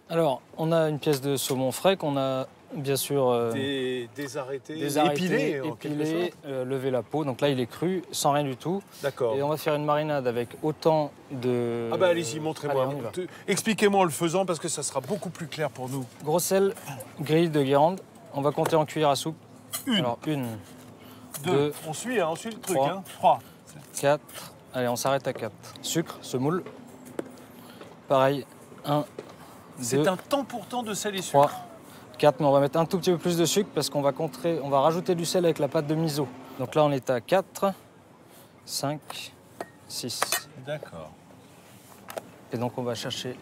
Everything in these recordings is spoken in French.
Alors, on a une pièce de saumon frais qu'on a bien sûr Désarrêté, épilé, en quelque sorte. levé la peau. Donc là, il est cru, sans rien du tout. D'accord. Et on va faire une marinade avec autant de... Ah bah allez-y, montrez-moi. Allez, on y va. Expliquez-moi en le faisant parce que ça sera beaucoup plus clair pour nous. Gros sel, grille de Guérande. On va compter en cuillère à soupe. Une. Alors, une, Deux. On suit le truc. Trois. Hein. 3. 4. Allez, on s'arrête à 4. Sucre, semoule. Pareil, 1, 2, C'est un temps pour temps de sel et sucre. 3, 4. Mais on va mettre un tout petit peu plus de sucre parce qu'on va on va rajouter du sel avec la pâte de miso. Donc là, on est à 4, 5, 6. D'accord. Et donc, on va chercher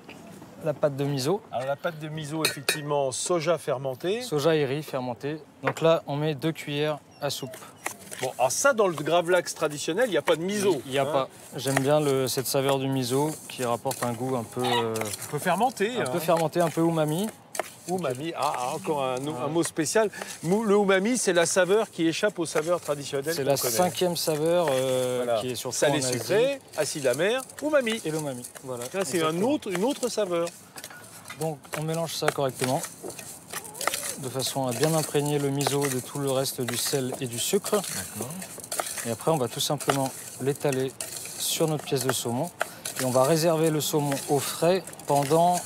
la pâte de miso. Alors la pâte de miso, effectivement, soja fermenté. Soja et riz fermenté. Donc là, on met 2 cuillères à soupe. Bon, alors ça, dans le gravlax traditionnel, il n'y a pas de miso. Il n'y a pas. J'aime bien cette saveur du miso qui rapporte un goût un peu Un peu fermenté. fermenté, un peu umami. Umami, encore un mot spécial. Le umami, c'est la saveur qui échappe aux saveurs traditionnelles. C'est la 5e saveur qui est sur salé sucré, acide amer, umami. Et l'umami. Voilà. Là, c'est une autre saveur. Donc, on mélange ça correctement de façon à bien imprégner le miso de tout le reste du sel et du sucre. D'accord. Et après, on va tout simplement l'étaler sur notre pièce de saumon. Et on va réserver le saumon au frais pendant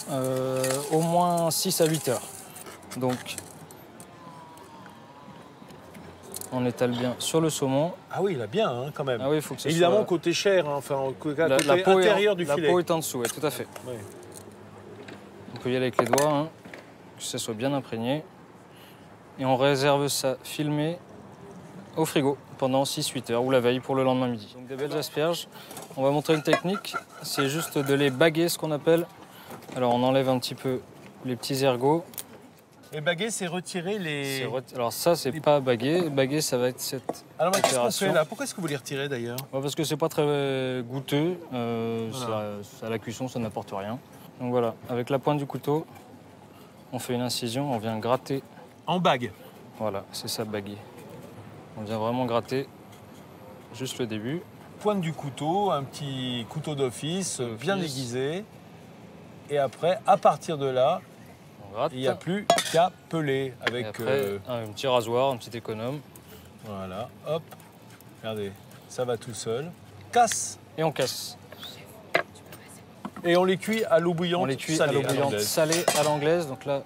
au moins 6 à 8 heures. Donc, on étale bien sur le saumon. Ah oui, il a bien, quand même. Ah oui, il faut que ce évidemment, soit... côté chair, côté la intérieur du filet. La peau est en dessous, oui, tout à fait. Oui. On peut y aller avec les doigts, que ça soit bien imprégné. Et on réserve ça filmé au frigo pendant 6-8 heures ou la veille pour le lendemain midi. Donc des belles asperges. On va montrer une technique, c'est juste de les baguer, ce qu'on appelle. Alors on enlève un petit peu les petits ergots. Et baguer, c'est retirer les... Alors ça, c'est pas baguer. Baguer, ça va être cette Alors qu'est-ce qu'on opération. fait là? Pourquoi est-ce que vous les retirez d'ailleurs? Parce que c'est pas très goûteux. Voilà. À la cuisson, ça n'apporte rien. Donc voilà, avec la pointe du couteau, on fait une incision, on vient gratter. En bague? Voilà, c'est ça, baguer. On vient vraiment gratter juste le début. Pointe du couteau, un petit couteau d'office, bien aiguisé. Et après, à partir de là, on gratte. Il n'y a plus qu'à peler avec... Et après, un petit rasoir, un petit économe. Voilà, hop. Regardez, ça va tout seul. Casse. Et on casse. Et on les cuit à l'eau bouillante. On les cuit à l'eau bouillante salée à l'anglaise. Donc là,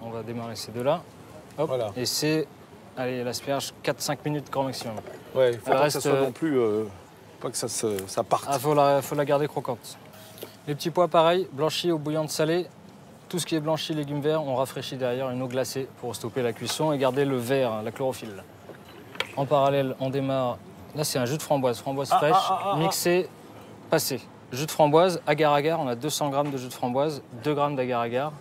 on va démarrer ces deux-là. Hop. Voilà. Et c'est, allez, l'asperge, 4-5 minutes grand maximum. Ouais, il ne faut pas que ça soit reste, non plus... pas que ça parte. Ah, faut la garder croquante. Les petits pois, pareil, blanchis au bouillante salée. Tout ce qui est blanchi, légumes verts, on rafraîchit derrière une eau glacée pour stopper la cuisson et garder le vert, la chlorophylle. En parallèle, on démarre... Là, c'est un jus de framboise fraîche, mixé, passé. Jus de framboise, agar-agar, on a 200 g de jus de framboise, 2 g d'agar-agar,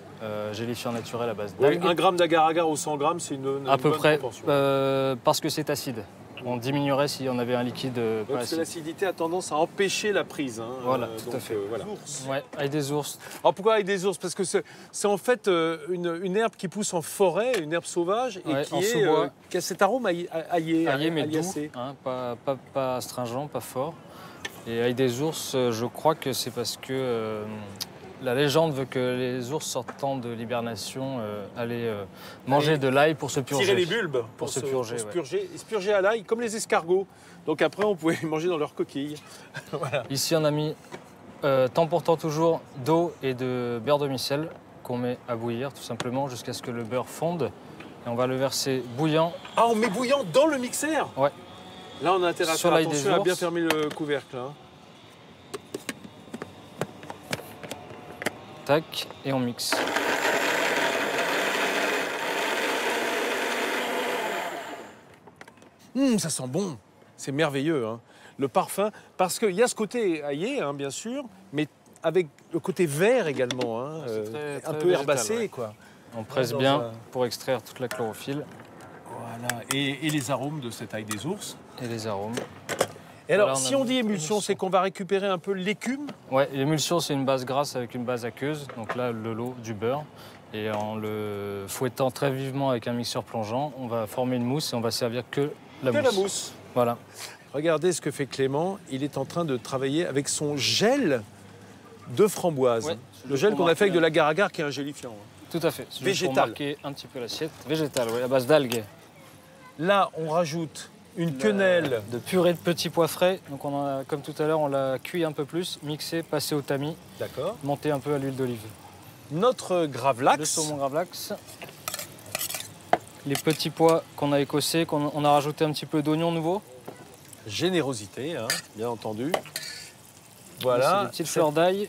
gélifiant naturel à base d'algues. Oui, 1 g d'agar-agar ou 100 g, c'est une à peu bonne près, proportion. parce que c'est acide. On diminuerait si on avait un liquide pas parce que acide. l'acidité a tendance à empêcher la prise. Voilà, tout à fait. Voilà. Ouais, avec des ours. Alors pourquoi avec des ours? Parce que c'est en fait une herbe qui pousse en forêt, une herbe sauvage, et qui a cet arôme Aillé, mais doux, aillacé. pas astringent, pas fort. Et avec des ours, je crois que c'est parce que la légende veut que les ours sortant de l'hibernation allaient manger de l'ail pour se purger. Tirer les bulbes pour se purger. Ils se purgeaient à l'ail, comme les escargots. Donc après, on pouvait les manger dans leurs coquilles. Voilà. Ici, on a mis temps pour temps toujours d'eau et de beurre de micelle qu'on met à bouillir tout simplement jusqu'à ce que le beurre fonde. Et on va le verser bouillant. Ah, on met bouillant dans le mixeur? Ouais. Là, on a intérêt à faire attention à bien fermer le couvercle. Tac, et on mixe. Ça sent bon. C'est merveilleux. Le parfum, parce qu'il y a ce côté aillé, bien sûr, mais avec le côté vert également, un peu herbacé, ouais. quoi. On presse bien pour extraire toute la chlorophylle. Voilà, et les arômes de cette ail des ours. Et les arômes. Et alors, si on dit émulsion, c'est qu'on va récupérer un peu l'écume? Ouais, l'émulsion, c'est une base grasse avec une base aqueuse. Donc là, le lot du beurre. Et en le fouettant très vivement avec un mixeur plongeant, on va former une mousse et on va servir que la mousse. Que la mousse. Voilà. Regardez ce que fait Clément. Il est en train de travailler avec son gel de framboise. Ouais, Le gel qu'on a fait avec de l'agar-agar qui est un gélifiant. Tout à fait. C'est juste Végétal. pour marquer un petit peu l'assiette. Végétal, oui, à base d'algues. Là, on rajoute une quenelle. De purée de petits pois frais. Donc on a, comme tout à l'heure, on l'a cuit un peu plus, mixé, passé au tamis, D'accord. monté un peu à l'huile d'olive. Notre gravlax. Le saumon gravlax. Les petits pois qu'on a écossés, on a rajouté un petit peu d'oignon nouveau. Générosité, hein, bien entendu. C'est Voilà. des petites fleurs d'ail.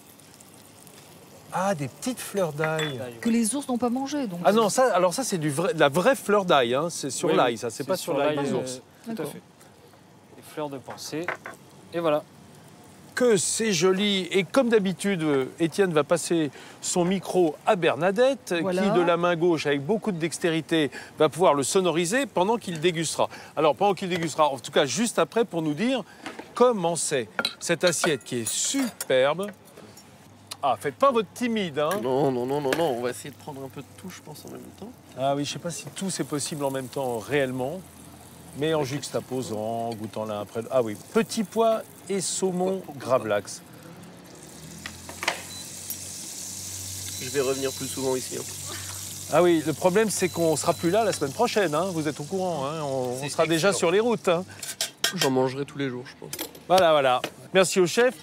Ah, des petites fleurs d'ail. Que les ours n'ont pas mangé. Donc. Ah non, ça, alors ça, c'est de la vraie fleur d'ail. Hein. C'est sur Oui, l'ail, oui. ça. C'est pas sur l'ail des ours. Tout à D'accord. fait. Les fleurs de pensée. Et voilà. Que c'est joli. Et comme d'habitude, Étienne va passer son micro à Bernadette, Voilà. qui, de la main gauche, avec beaucoup de dextérité, va pouvoir le sonoriser pendant qu'il dégustera. Alors, pendant qu'il dégustera, en tout cas juste après, pour nous dire comment c'est cette assiette qui est superbe. Ah, faites pas votre timide, hein. Non, non, non, non, non, on va essayer de prendre un peu de tout, je pense, en même temps. Ah oui, je sais pas si tout c'est possible en même temps réellement, mais en juxtaposant, en goûtant l'un après l'autre. Ah oui, petits pois et saumon gravlax. Je vais revenir plus souvent ici. Hein. Ah oui, le problème c'est qu'on sera plus là la semaine prochaine, hein. Vous êtes au courant, hein. On sera déjà sur les routes, hein. J'en mangerai tous les jours, je pense. Voilà, voilà. Merci au chef.